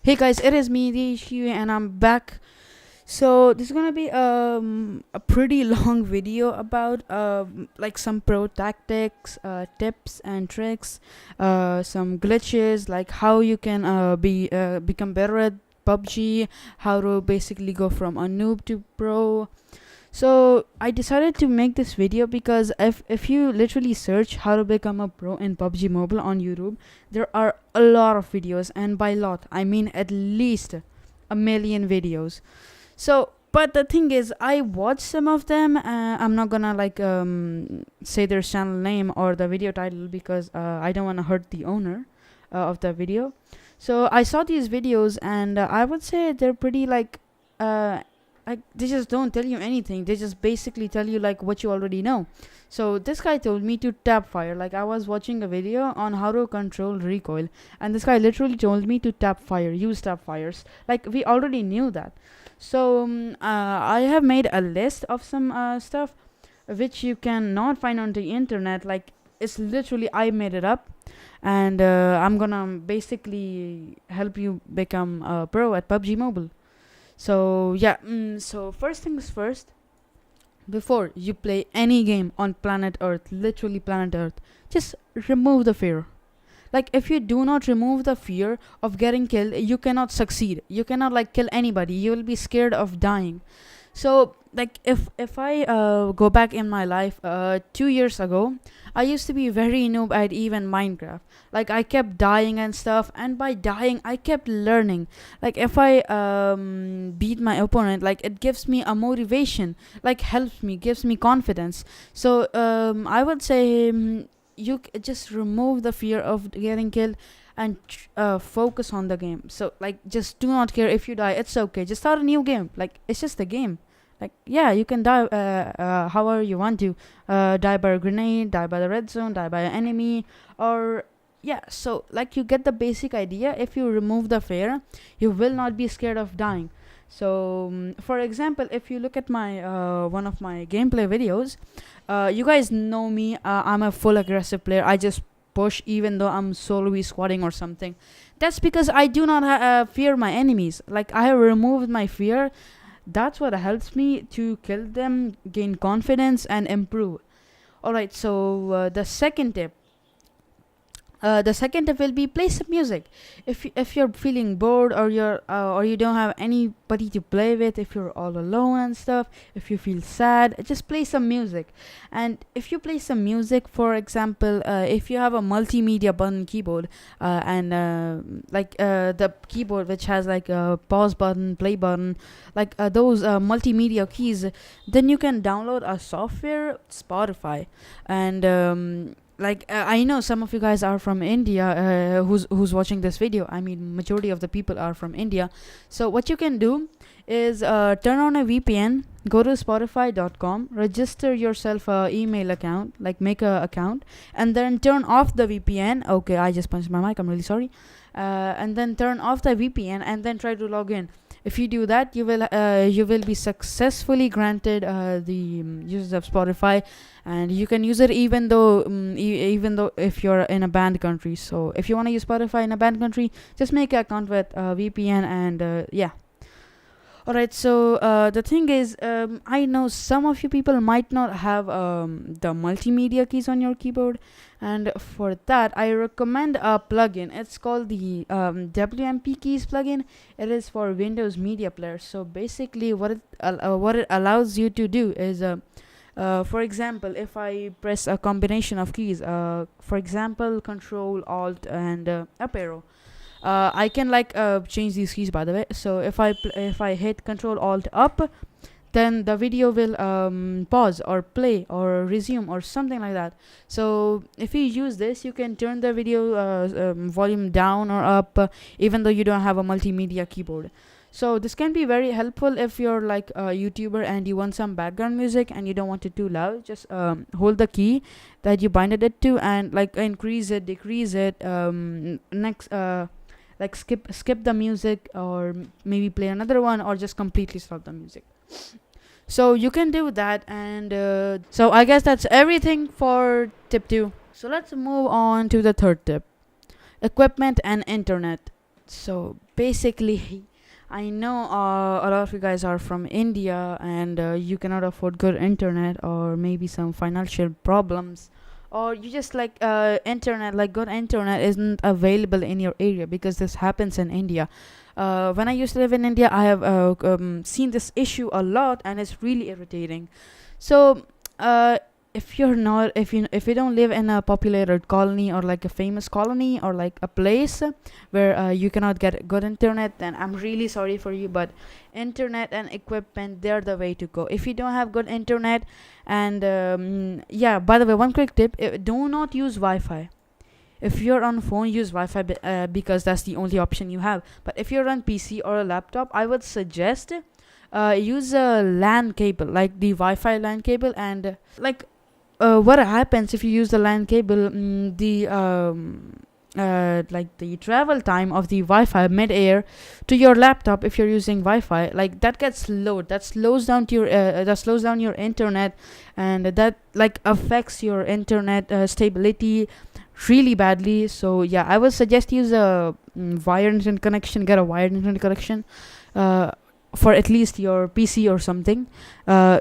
Hey guys, it is me, TheHQE, and I'm back. So this is gonna be a pretty long video about like some pro tactics, tips and tricks, some glitches, like how you can become better at PUBG, how to basically go from a noob to pro. So I decided to make this video because if you literally search how to become a pro in PUBG Mobile on YouTube, there are a lot of videos, and by lot I mean at least a million videos. So but the thing is, I watched some of them. I'm not gonna say their channel name or the video title because I don't want to hurt the owner of the video. So I saw these videos, and I would say they're pretty uh, they just don't tell you anything. They just basically tell you like what you already know. So this guy told me to tap fire. Like, I was watching a video on how to control recoil, and this guy literally told me to tap fire, use tap fires. Like, we already knew that. So I have made a list of some stuff which you cannot find on the internet. Like, it's literally, I made it up, and I'm gonna basically help you become a pro at PUBG Mobile. So yeah, so first things first, before you play any game on planet Earth, literally planet Earth, just remove the fear. Like, if you do not remove the fear of getting killed, you cannot succeed. You cannot like kill anybody. You will be scared of dying. So like, if I go back in my life, 2 years ago, I used to be very noob at even Minecraft. Like, I kept dying and stuff, and by dying I kept learning. Like, if I beat my opponent, like, it gives me a motivation, like, helps me, gives me confidence. So I would say, just remove the fear of getting killed, and focus on the game. So like, just do not care if you die, it's okay, just start a new game. Like, it's just a game. Like, yeah, you can die however you want to, die by a grenade, die by the red zone, die by an enemy, or yeah. So like, you get the basic idea. If you remove the fear, you will not be scared of dying. So for example, if you look at my one of my gameplay videos, you guys know me, I'm a full aggressive player. I just push even though I'm solo squatting or something. That's because I do not fear my enemies. Like, I have removed my fear. That's what helps me to kill them, gain confidence, and improve. Alright, so the second tip will be, play some music. If you're feeling bored, or you don't have anybody to play with, if you're all alone and stuff, if you feel sad, just play some music. And if you play some music, for example, if you have a multimedia button keyboard, and the keyboard which has like a pause button, play button, like those multimedia keys, then you can download a software, Spotify. And I know some of you guys are from India, who's watching this video. I mean, majority of the people are from India. So what you can do is turn on a VPN, go to spotify.com, register yourself a email account, like make a account, and then turn off the VPN. Okay, I just punched my mic, I'm really sorry. And then turn off the VPN, and then try to log in. If you do that, you will be successfully granted the use of Spotify, and you can use it even though if you're in a banned country. So if you want to use Spotify in a banned country, just make an account with VPN, and yeah. Alright, so the thing is, I know some of you people might not have the multimedia keys on your keyboard, and for that, I recommend a plugin. It's called the WMP Keys plugin. It is for Windows Media Player. So basically, what it allows you to do is, for example, if I press a combination of keys, for example, Control Alt and up arrow. I can change these keys, by the way. So if I hit Control Alt up, then the video will pause or play or resume or something like that. So if you use this, you can turn the video volume down or up, even though you don't have a multimedia keyboard. So this can be very helpful if you're like a YouTuber and you want some background music and you don't want it too loud. Just hold the key that you binded it to, and like increase it, decrease it, skip the music, or maybe play another one, or just completely stop the music. So you can do that. And so I guess that's everything for tip 2. So let's move on to the third tip: equipment and internet. So basically, I know a lot of you guys are from India and you cannot afford good internet, or maybe some financial problems, or you just like internet, like good internet isn't available in your area, because this happens in India. When I used to live in India, I have seen this issue a lot, and it's really irritating. So uh, if you don't live in a populated colony, or like a famous colony, or like a place where you cannot get good internet, then I'm really sorry for you, but internet and equipment, they're the way to go. If you don't have good internet, and yeah, by the way, one quick tip: do not use Wi-Fi. If you're on phone, use Wi-Fi, because that's the only option you have. But if you're on PC or a laptop, I would suggest use a LAN cable, like the Wi-Fi LAN cable. And what happens if you use the LAN cable? The like the travel time of the Wi-Fi mid-air to your laptop, if you're using Wi-Fi, like that gets slowed. That slows down your internet, and that like affects your internet stability really badly. So yeah, I would suggest use a wired internet connection. Get a wired internet connection uh, for at least your PC or something,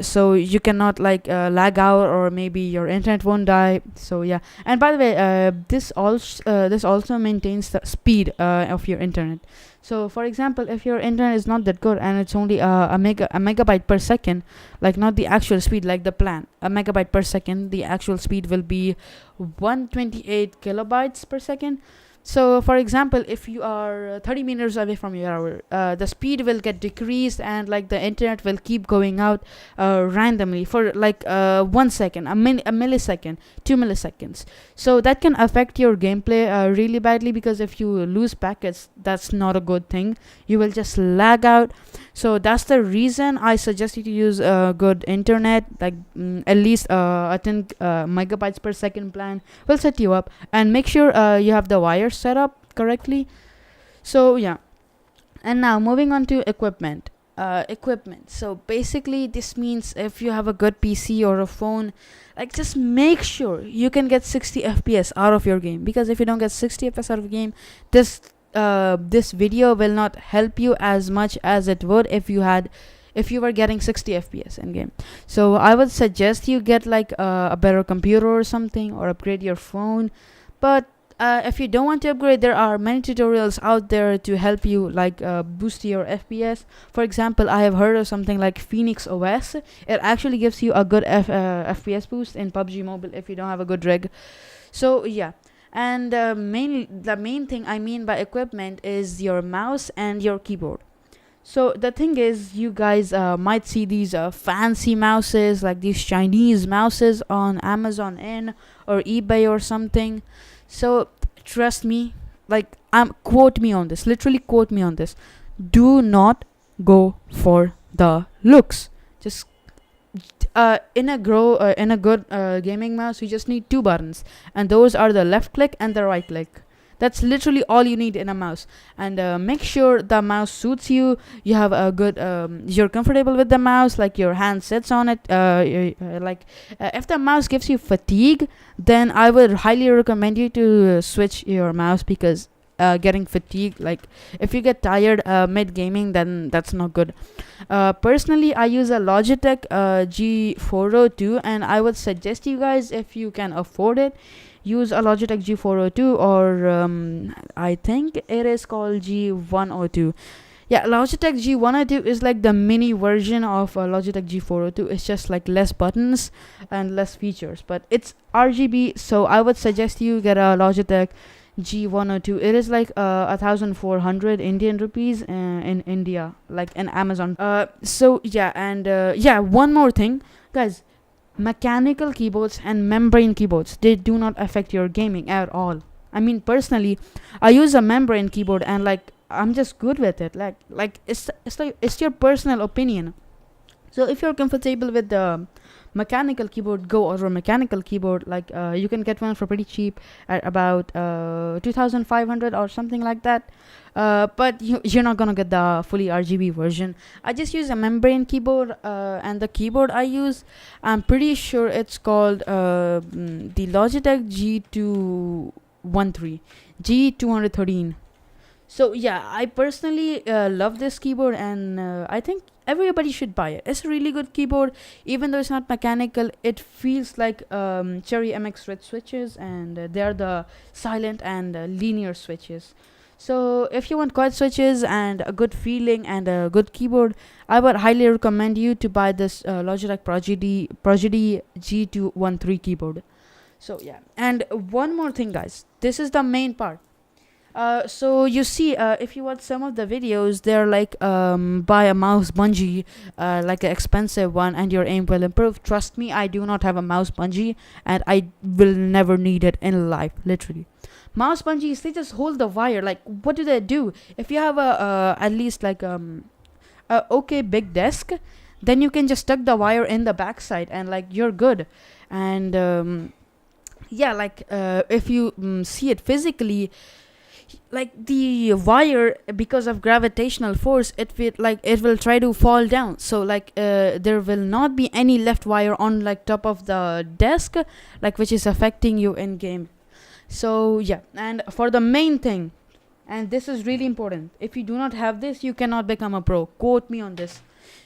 so you cannot like lag out, or maybe your internet won't die. So yeah, and by the way, this also maintains the speed of your internet. So for example, if your internet is not that good and it's only a megabyte per second, like not the actual speed, like the plan, a megabyte per second, the actual speed will be 128 kilobytes per second. So for example, if you are 30 meters away from your tower, the speed will get decreased, and like the internet will keep going out randomly for like 1 second, a millisecond, 2 milliseconds. So that can affect your gameplay really badly, because if you lose packets, that's not a good thing. You will just lag out. So that's the reason I suggest you to use good internet, like at least a 10 megabytes per second plan will set you up, and make sure you have the wires set up correctly. So yeah, and now moving on to equipment. Equipment. So basically, this means if you have a good PC or a phone, like just make sure you can get 60 FPS out of your game. Because if you don't get 60 FPS out of a game, this video will not help you as much as it would if you were getting 60 FPS in game. So I would suggest you get like a better computer or something, or upgrade your phone. But if you don't want to upgrade, there are many tutorials out there to help you like boost your FPS. For example, I have heard of something like Phoenix OS. It actually gives you a good FPS boost in Pubg Mobile if you don't have a good rig. So yeah, and mainly the main thing I mean by equipment is your mouse and your keyboard. So the thing is, you guys might see these fancy mouses, like these Chinese mouses on Amazon or eBay or something. So trust me, like quote me on this, literally quote me on this. Do not go for the looks. Just in a good gaming mouse, you just need two buttons, and those are the left click and the right click. That's literally all you need in a mouse. And make sure the mouse suits you. You have a good you're comfortable with the mouse, like your hand sits on it. If the mouse gives you fatigue, then I would highly recommend you to switch your mouse, because getting fatigued, like if you get tired mid gaming, then that's not good. Personally, I use a Logitech G402, and I would suggest you guys, if you can afford it, use a Logitech G402, or I think it is called G102. Yeah, Logitech G102 is like the mini version of Logitech G402. It's just like less buttons and less features, but it's RGB. So I would suggest you get a Logitech G102. It is like 1,400 Indian rupees in India, like in Amazon. So yeah, and yeah, one more thing, guys. Mechanical keyboards and membrane keyboards, they do not affect your gaming at all. I mean, personally, I use a membrane keyboard, and like I'm just good with it. Like it's your personal opinion. So if you're comfortable with the mechanical keyboard, go over a mechanical keyboard. Like you can get one for pretty cheap at about 2,500 or something like that. But you're not gonna get the fully RGB version. I just use a membrane keyboard, and the keyboard I use, I'm pretty sure it's called the Logitech G213. So yeah, I personally love this keyboard, and I think everybody should buy it. It's a really good keyboard, even though it's not mechanical. It feels like Cherry MX Red switches, and they are the silent and linear switches. So if you want quiet switches and a good feeling and a good keyboard, I would highly recommend you to buy this Logitech Prodigy G213 keyboard. So yeah, and one more thing, guys. This is the main part. So you see, if you watch some of the videos, they're like buy a mouse bungee, like an expensive one, and your aim will improve. Trust me, I do not have a mouse bungee, and I will never need it in life, literally. Mouse bungees, they just hold the wire. Like, what do they do? If you have a at least like a okay big desk, then you can just tuck the wire in the backside, and like you're good. And yeah, like if you see it physically, like the wire, because of gravitational force, it will try to fall down. So like there will not be any left wire on like top of the desk, like which is affecting you in game. So yeah, and for the main thing, and this is really important, if you do not have this, you cannot become a pro. Quote me on this.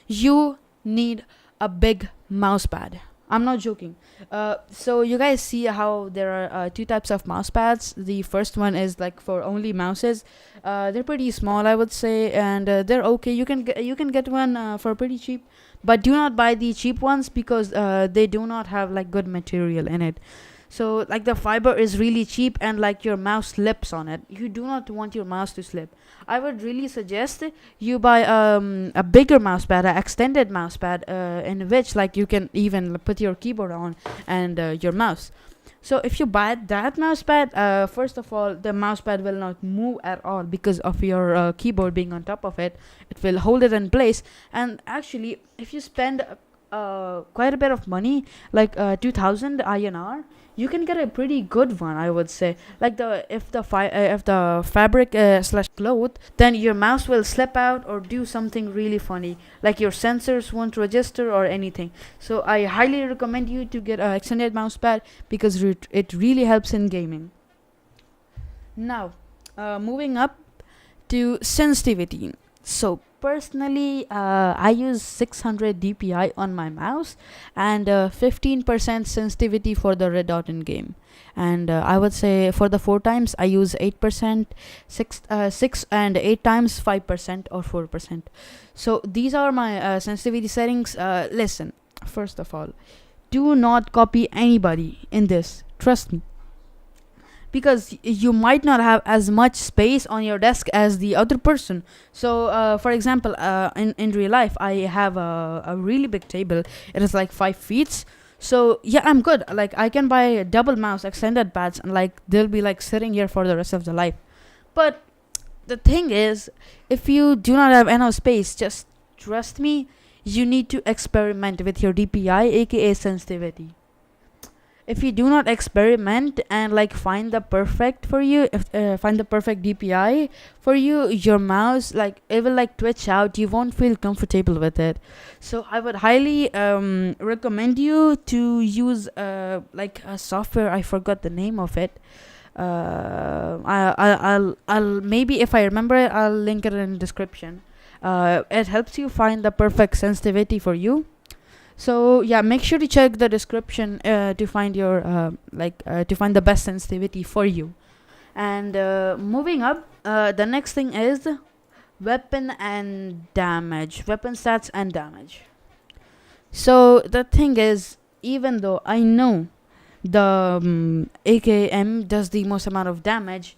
You need a big mouse pad. I'm not joking. So you guys see how there are two types of mouse pads. The first one is like for only mouses. They're pretty small, I would say, and they're okay. You can get one for pretty cheap, but do not buy the cheap ones, because they do not have like good material in it. So like the fiber is really cheap, and like your mouse slips on it. You do not want your mouse to slip. I would really suggest you buy a bigger mouse pad, an extended mouse pad, in which like you can even put your keyboard on and your mouse. So if you buy that mouse pad, first of all, the mouse pad will not move at all because of your keyboard being on top of it. It will hold it in place. And actually, if you spend quite a bit of money, like 2000 INR, you can get a pretty good one, I would say. Like if the fabric slash cloth, then your mouse will slip out or do something really funny, like your sensors won't register or anything. So I highly recommend you to get an extended mouse pad, because it really helps in gaming. Now, moving up to sensitivity. So personally, I use 600 dpi on my mouse, and 15% sensitivity for the red dot in game. And I would say for the 4 times I use 8%, 6 and 8 times 5% or 4%. So these are my sensitivity settings. Listen, first of all, do not copy anybody in this. Trust me, because you might not have as much space on your desk as the other person. So for example, in real life, I have a really big table. It is like 5 feet. So yeah, I'm good. Like I can buy a double mouse extended pads, and like they'll be like sitting here for the rest of the life. But the thing is, if you do not have enough space, just trust me, you need to experiment with your DPI, aka sensitivity. If you do not experiment and like find the perfect for you, find the perfect DPI for you, your mouse, like it will like twitch out. You won't feel comfortable with it. So I would highly recommend you to use like a software. I forgot the name of it. I'll maybe, if I remember it, I'll link it in the description. It helps you find the perfect sensitivity for you. So yeah, make sure to check the description to find your to find the best sensitivity for you. And moving up, the next thing is weapon stats and damage. So the thing is, even though I know the AKM does the most amount of damage,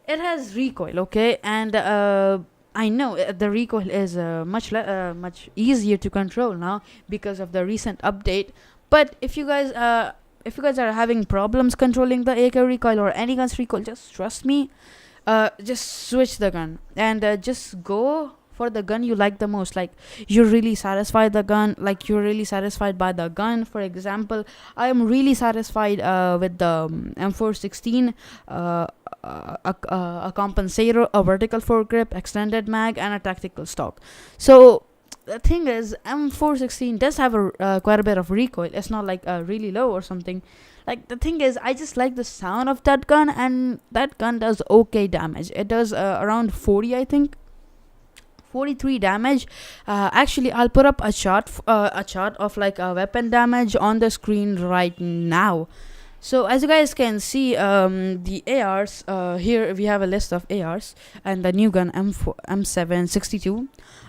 it has recoil, okay, and I know the recoil is much easier to control now because of the recent update. But if you guys are having problems controlling the AK recoil or any gun's recoil, just trust me, just switch the gun and just go for the gun you like the most. Like you're really satisfied by the gun. For example, I am really satisfied with the M416, a compensator, a vertical foregrip, extended mag, and a tactical stock. So the thing is, M416 does have quite a bit of recoil. It's not like really low or something. Like, the thing is, I just like the sound of that gun, and that gun does okay damage. It does around 40, I think. 43 damage. Actually, I'll put up a chart of like weapon damage on the screen right now. So as you guys can see, the ARs, here we have a list of ARs and the new gun M762.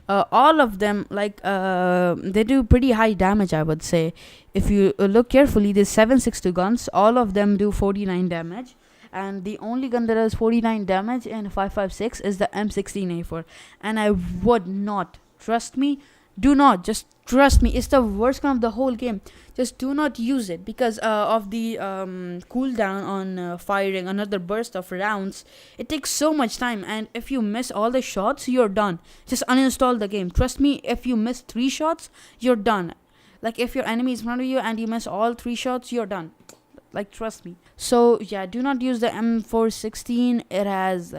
All of them, like, they do pretty high damage, I would say. If you look carefully, the 762 guns, all of them do 49 damage. And the only gun that does 49 damage in 5.56 is the M16A4. And I would not, trust me, do not, just trust me, it's the worst gun of the whole game. Just do not use it because of the cooldown on firing another burst of rounds. It takes so much time, and if you miss all the shots, you're done. Just uninstall the game. Trust me, if you miss 3 shots, you're done. Like, if your enemy is in front of you and you miss all 3 shots, you're done. Like, trust me. So yeah, do not use the M416. It has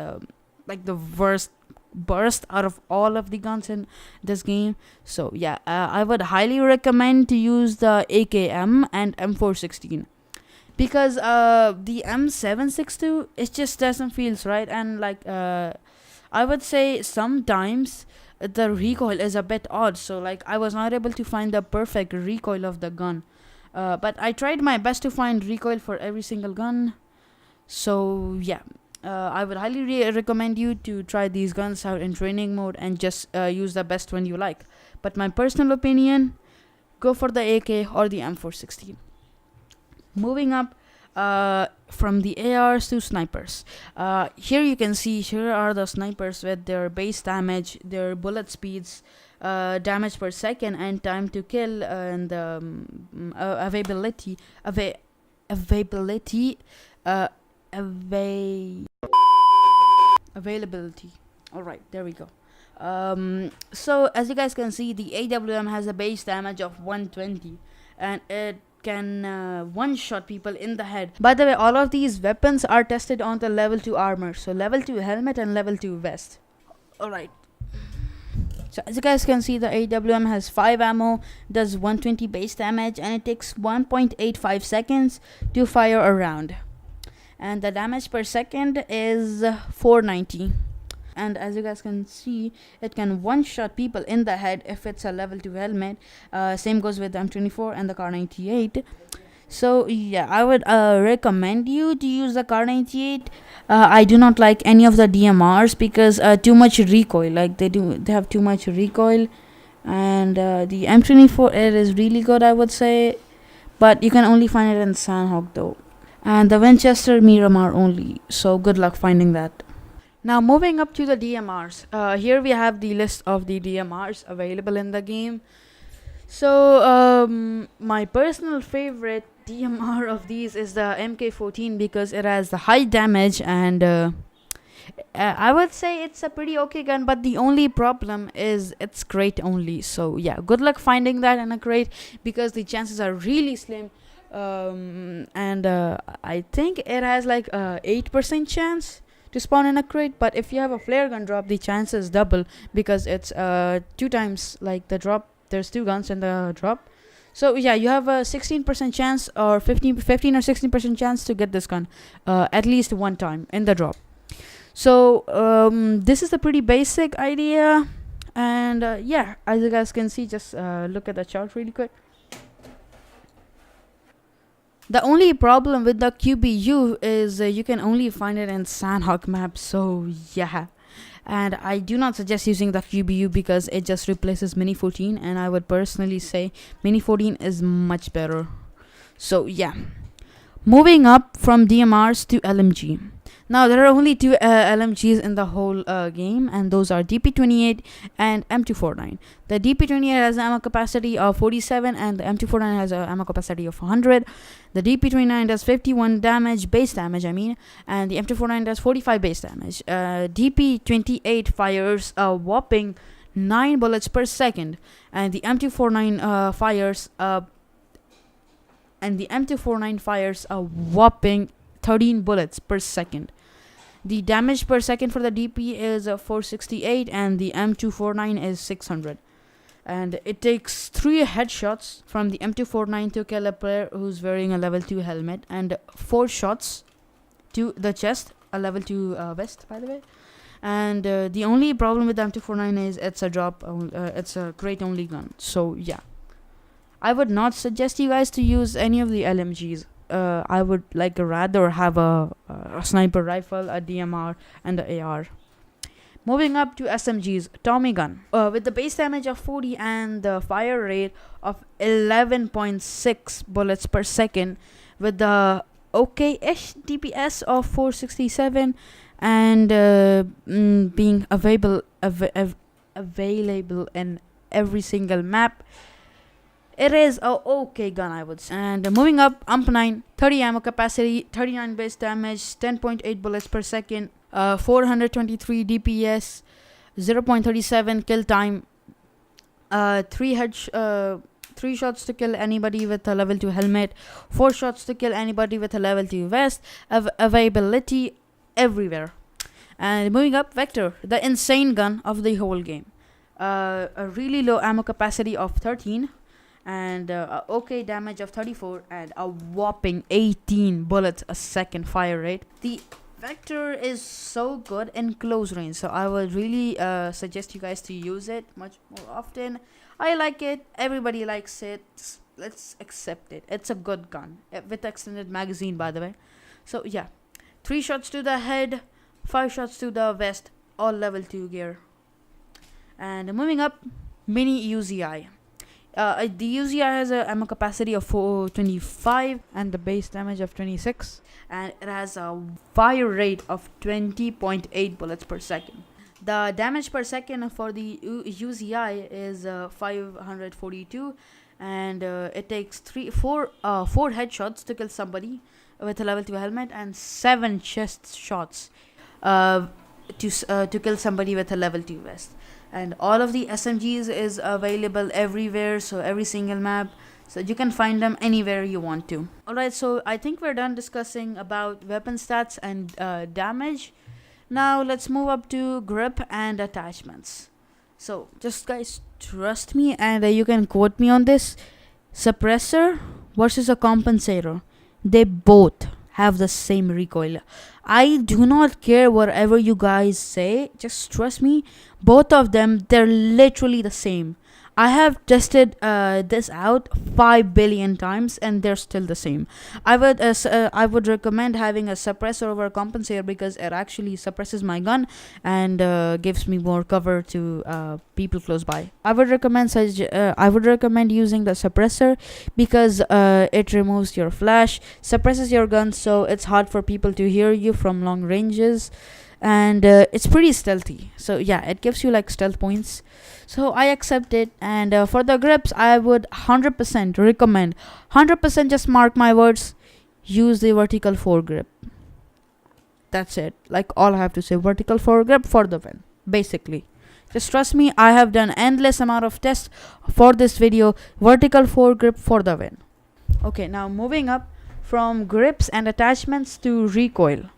like the worst burst out of all of the guns in this game. So yeah, I would highly recommend to use the AKM and M416, because the M762, it just doesn't feel right. And like, I would say sometimes the recoil is a bit odd, so like I was not able to find the perfect recoil of the gun. But I tried my best to find recoil for every single gun. So yeah, I would highly recommend you to try these guns out in training mode and just use the best one you like. But my personal opinion, go for the AK or the M416. Moving up from the ARs to snipers. Here you can see, here are the snipers with their base damage, their bullet speeds, damage per second, and time to kill, and availability. Alright, there we go. So as you guys can see, the AWM has a base damage of 120, and it can one-shot people in the head. By the way, all of these weapons are tested on the level 2 armor, so level 2 helmet and level 2 vest. Alright, so as you guys can see, the AWM has 5 ammo, does 120 base damage, and it takes 1.85 seconds to fire a round. And the damage per second is 490. And as you guys can see, it can one-shot people in the head if it's a level 2 helmet. Same goes with the M24 and the Kar98. So yeah, I would recommend you to use the Kar98. I do not like any of the DMRs because too much recoil. Like, they have too much recoil. And the M24, it is really good, I would say, but you can only find it in Sandhawk though. And the Winchester Miramar only. So good luck finding that. Now moving up to the DMRs. Here we have the list of the DMRs available in the game. So my personal favorite DMR of these is the MK14 because it has the high damage, and I would say it's a pretty okay gun, but the only problem is it's crate only. So yeah, good luck finding that in a crate because the chances are really slim. And I think it has like a 8% chance to spawn in a crate, but if you have a flare gun drop, the chances double because it's 2 times like the drop. There's 2 guns in the drop. So yeah, you have a 16% chance or 15 or 16% chance to get this gun at least 1 time in the drop. So this is a pretty basic idea, and yeah, as you guys can see, just look at the chart really quick. The only problem with the QBU is you can only find it in Sandhawk map. So yeah, and I do not suggest using the QBU because it just replaces Mini 14, and I would personally say Mini 14 is much better. So yeah, moving up from DMRs to LMG. Now there are only 2 LMGs in the whole game, and those are DP28 and M249. The DP28 has an ammo capacity of 47 and the M249 has an ammo capacity of 100. The DP29 does 51 damage, base damage I mean, and the M249 does 45 base damage. DP28 fires a whopping 9 bullets per second, and the M249 fires a whopping 13 bullets per second. The damage per second for the DP is 468 and the M249 is 600. and it takes 3 headshots from the M249 to kill a player who's wearing a level 2 helmet, and 4 shots to the chest, a level 2 vest, by the way. And the only problem with the M249 is it's a it's a crate only gun. So yeah, I would not suggest you guys to use any of the LMGs. I would like rather have a sniper rifle, a DMR, and the AR. Moving up to SMGs, Tommy gun. With the base damage of 40 and the fire rate of 11.6 bullets per second, with the okay-ish DPS of 467, and being available in every single map, it is a okay gun, I would say. And moving up, UMP9, 30 ammo capacity, 39 base damage, 10.8 bullets per second, 423 DPS, 0.37 kill time, 3 shots to kill anybody with a level 2 helmet, 4 shots to kill anybody with a level 2 vest, availability everywhere. And moving up, Vector, the insane gun of the whole game. A really low ammo capacity of 13, and okay damage of 34, and a whopping 18 bullets a second fire rate. The Vector is so good in close range, so I would really suggest you guys to use it much more often. I like it, everybody likes it, let's accept it. It's a good gun with extended magazine, by the way. So yeah, 3 shots to the head, 5 shots to the vest, all level 2 gear. And moving up, Mini UZI. The UZI has a ammo capacity of 425 and the base damage of 26, and it has a fire rate of 20.8 bullets per second. The damage per second for the UZI is 542, and it takes 4 headshots to kill somebody with a level 2 helmet, and 7 chest shots to kill somebody with a level 2 vest. And all of the SMGs is available everywhere, so every single map, so you can find them anywhere you want to. Alright, so I think we're done discussing about weapon stats and damage. Now let's move up to grip and attachments. So just guys, trust me, and you can quote me on this. Suppressor versus a compensator, they both have the same recoil. I do not care whatever you guys say, just trust me, both of them, they're literally the same. I have tested this out 5 billion times and they're still the same. I would recommend having a suppressor over a compensator because it actually suppresses my gun and gives me more cover to people close by. I would recommend using the suppressor because it removes your flash, suppresses your gun, so it's hard for people to hear you from long ranges, and it's pretty stealthy. So yeah, it gives you like stealth points. So I accept it. And for the grips, I would 100% recommend, 100% just mark my words, use the vertical foregrip. That's it. Like all I have to say, vertical foregrip for the win. Basically, just trust me. I have done endless amount of tests for this video. Vertical foregrip for the win. Okay, now moving up from grips and attachments to recoil.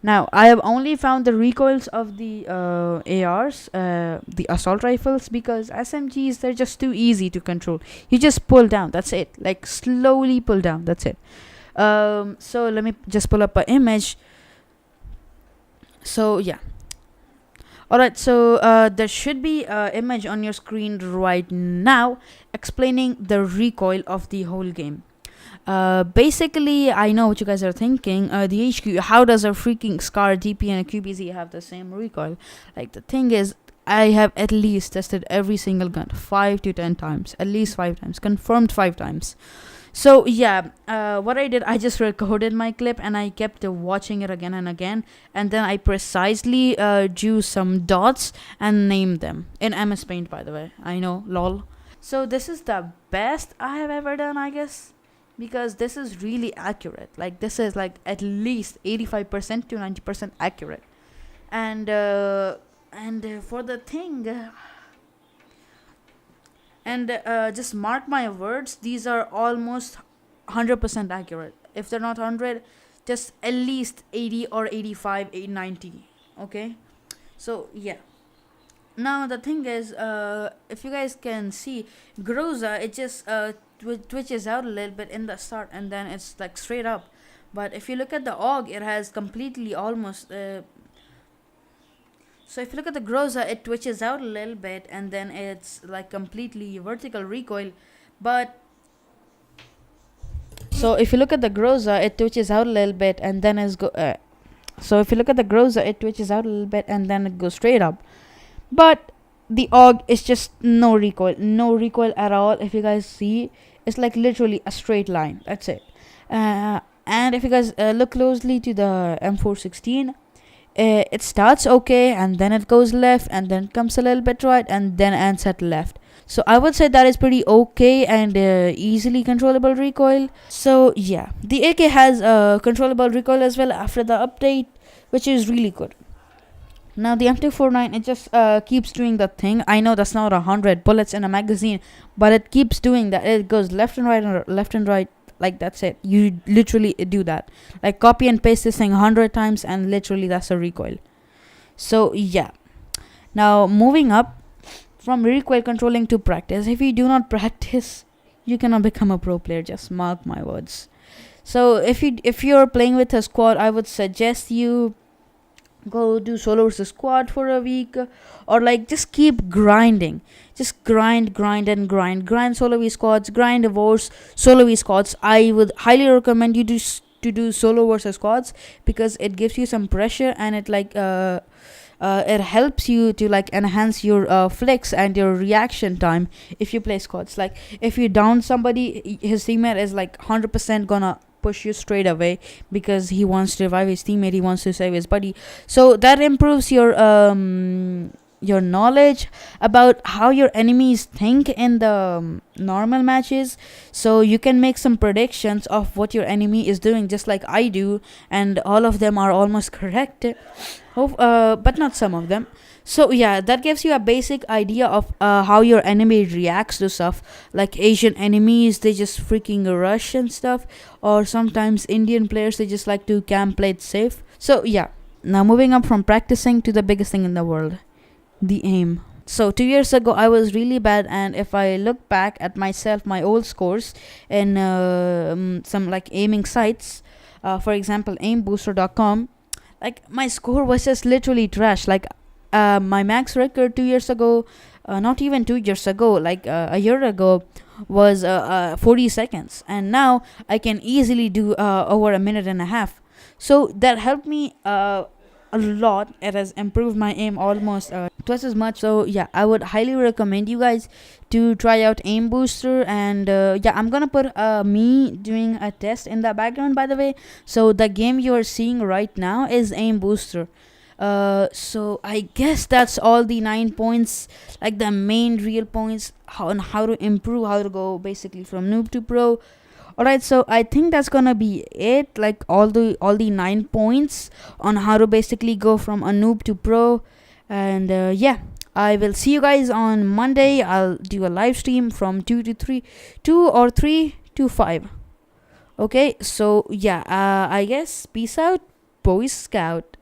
Now, I have only found the recoils of the ARs, the assault rifles, because SMGs, they're just too easy to control. You just pull down, that's it. Like, slowly pull down, that's it. So, let me just pull up an image. So, yeah. Alright, so there should be an image on your screen right now explaining the recoil of the whole game. Basically, I know what you guys are thinking. The HQ, how does a freaking SCAR, DP, and a QBZ have the same recoil? Like, the thing is, I have at least tested every single gun 5 to 10 times, at least 5 times, confirmed 5 times. So yeah, what I did, I just recorded my clip and I kept watching it again and again, and then I precisely drew some dots and named them in MS Paint, by the way. I know, lol. So this is the best I have ever done, I guess, because this is really accurate. Like, this is like at least 85% to 90% accurate. And for the thing, just mark my words, these are almost 100% accurate. If they're not 100, just at least 80 or 85, 90. Okay, so yeah. Now the thing is, if you guys can see, Groza, it just twitches out a little bit in the start, and then it's like straight up. But if you look at the AUG, it has completely almost. So if you look at the Groza, it twitches out a little bit, and then it's like completely vertical recoil. But so if you look at the Groza, it twitches out a little bit, and then so if you look at the Groza, it twitches out a little bit, and then it goes straight up. But the AUG is just no recoil at all. If you guys see, it's like literally a straight line. That's it. And if you guys look closely to the M416, it starts okay, and then it goes left, and then comes a little bit right, and then ends at left. So I would say that is pretty okay and easily controllable recoil. So yeah, the AK has controllable recoil as well after the update, which is really good. Now the M249, it just keeps doing the thing. I know that's not 100 bullets in a magazine, but it keeps doing that. It goes left and right and left and right. Like that's it. You literally do that. Like copy and paste this thing 100 times, and literally that's a recoil. So yeah. Now moving up from recoil controlling to practice. If you do not practice, you cannot become a pro player. Just mark my words. So if you're playing with a squad, I would suggest you go do solo versus squad for a week, or like just keep grinding. Just grind solo v squads, grind wars, solo v squads. I would highly recommend you to do solo versus squads, because it gives you some pressure, and it it helps you to like enhance your flicks and your reaction time if you play squads. Like if you down somebody, his teammate is like 100% gonna push you straight away, because he wants to revive his teammate, he wants to save his buddy. So that improves your knowledge about how your enemies think in the normal matches, so you can make some predictions of what your enemy is doing, just like I do, and all of them are almost correct. But not some of them. So yeah, that gives you a basic idea of how your enemy reacts to stuff. Like Asian enemies, they just freaking rush and stuff, or sometimes Indian players, they just like to camp, play it safe. So yeah, now moving up from practicing to the biggest thing in the world, the aim. So 2 years ago I was really bad, and if I look back at myself, my old scores in some like aiming sites, for example aimbooster.com, like my score was just literally trash. Like my max record 2 years ago, not even 2 years ago, like a year ago, was 40 seconds, and now I can easily do over a minute and a half. So that helped me a lot. It has improved my aim almost twice as much. So yeah, I would highly recommend you guys to try out aim booster. And yeah, I'm gonna put me doing a test in the background, by the way. So the game you are seeing right now is aim booster. So I guess that's all the 9 points, like the main real points on how to improve, how to go basically from noob to pro. Alright, so I think that's gonna be it. Like all the 9 points on how to basically go from a noob to pro. And yeah, I will see you guys on Monday. I'll do a live stream from 2 or 3 to 5. Okay, so yeah, I guess peace out, Boy Scout.